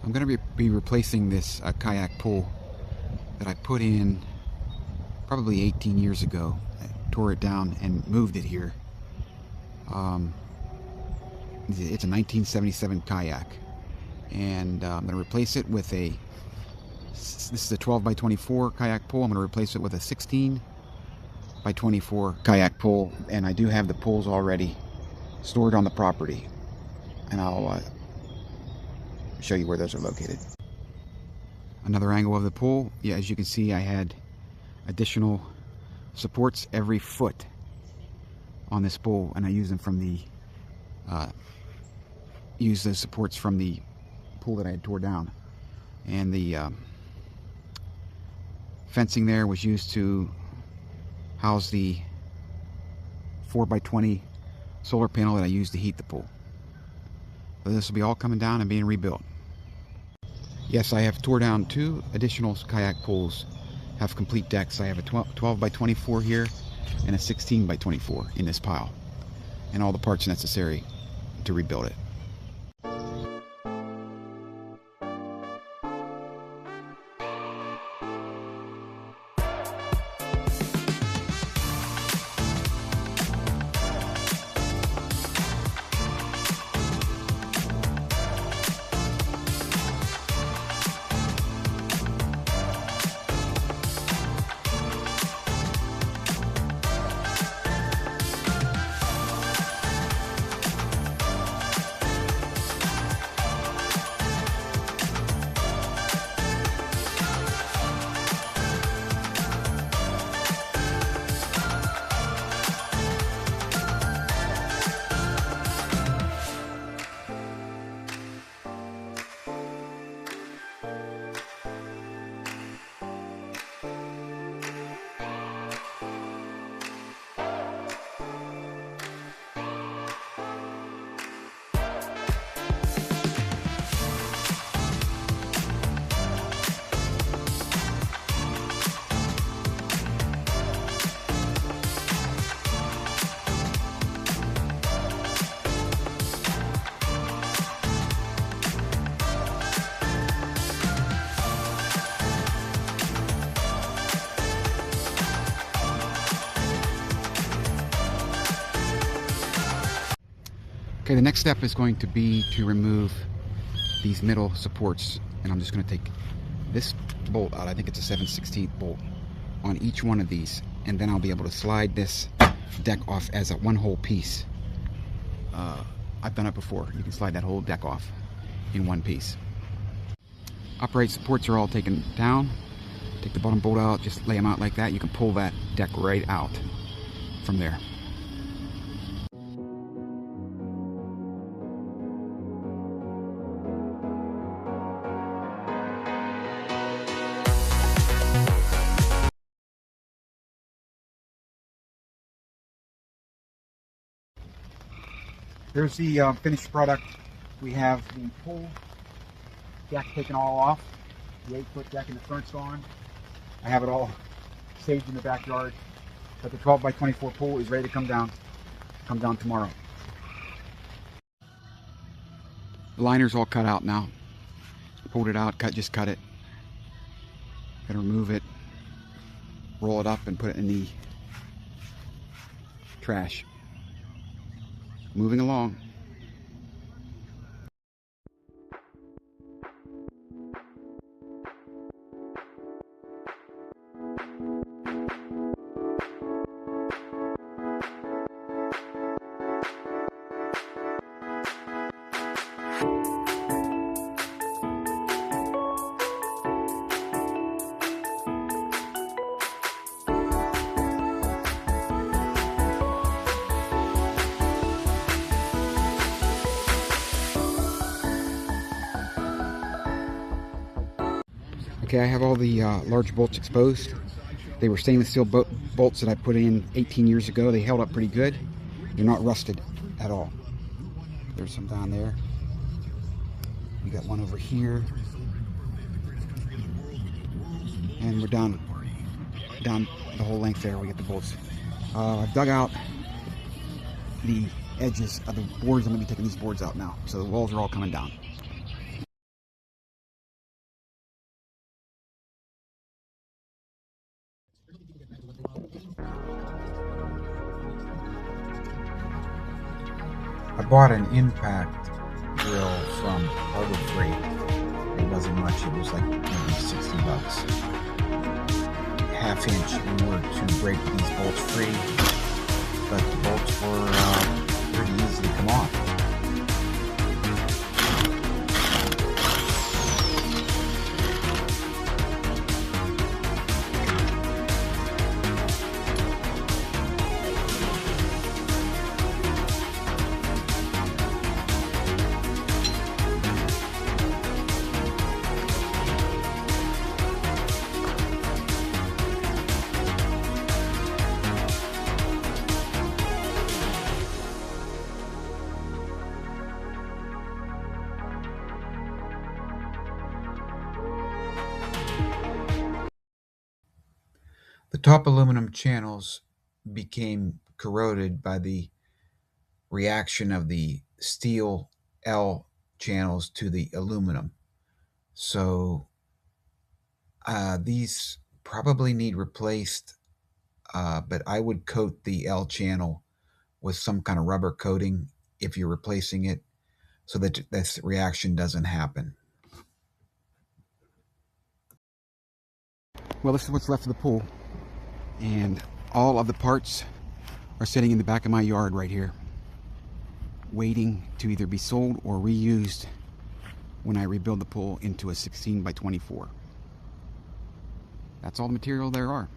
I'm going to be replacing this kayak pool that I put in probably 18 years ago. I tore it down and moved it here. It's a 1977 kayak, and I'm going to replace it with this is a 12 by 24 kayak pool. I'm going to replace it with a 16 by 24 kayak pool, and I do have the pools already stored on the property, and I'll show you where those are located. Another angle of the pool. Yeah, as you can see, I had additional supports every foot on this pool, and I use them from the supports from the pool that I had tore down, and the fencing there was used to house the 4x20 solar panel that I used to heat the pool. So this will be all coming down and being rebuilt. Yes, I have tore down 2 additional kayak pools, have complete decks. I have a 12 by 24 here and a 16 by 24 in this pile, and all the parts necessary to rebuild it. Okay, the next step is going to be to remove these middle supports, and I'm just going to take this bolt out. I think it's a 7/16 bolt on each one of these, and then I'll be able to slide this deck off as a one whole piece. I've done it before. You can slide that whole deck off in one piece. Upright supports are all taken down. Take the bottom bolt out, just lay them out like that. You can pull that deck right out from there. Here's the finished product. We have the pool deck taken all off. The 8-foot deck in the front's gone. I have it all staged in the backyard. But the 12 by 24 pool is ready to come down tomorrow. The liner's all cut out now. Pulled it out, just cut it. Gotta remove it, roll it up, and put it in the trash. Moving along. Okay, I have all the large bolts exposed. They were stainless steel bolts that I put in 18 years ago. They held up pretty good. They're not rusted at all. There's some down there. We got one over here. And we're down the whole length there. We get the bolts. I've dug out the edges of the boards. I'm going to be taking these boards out now. So the walls are all coming down. I bought an impact grill from Harbor Freight. It wasn't much, it was like maybe 60 bucks. Half-inch in order to break these bolts free, but the bolts were pretty easy to come off. The top aluminum channels became corroded by the reaction of the steel L channels to the aluminum. So these probably need replaced, but I would coat the L channel with some kind of rubber coating if you're replacing it, so that this reaction doesn't happen. Well, this is what's left of the pool, and all of the parts are sitting in the back of my yard right here, waiting to either be sold or reused when I rebuild the pool into a 16 by 24. That's all the material there are.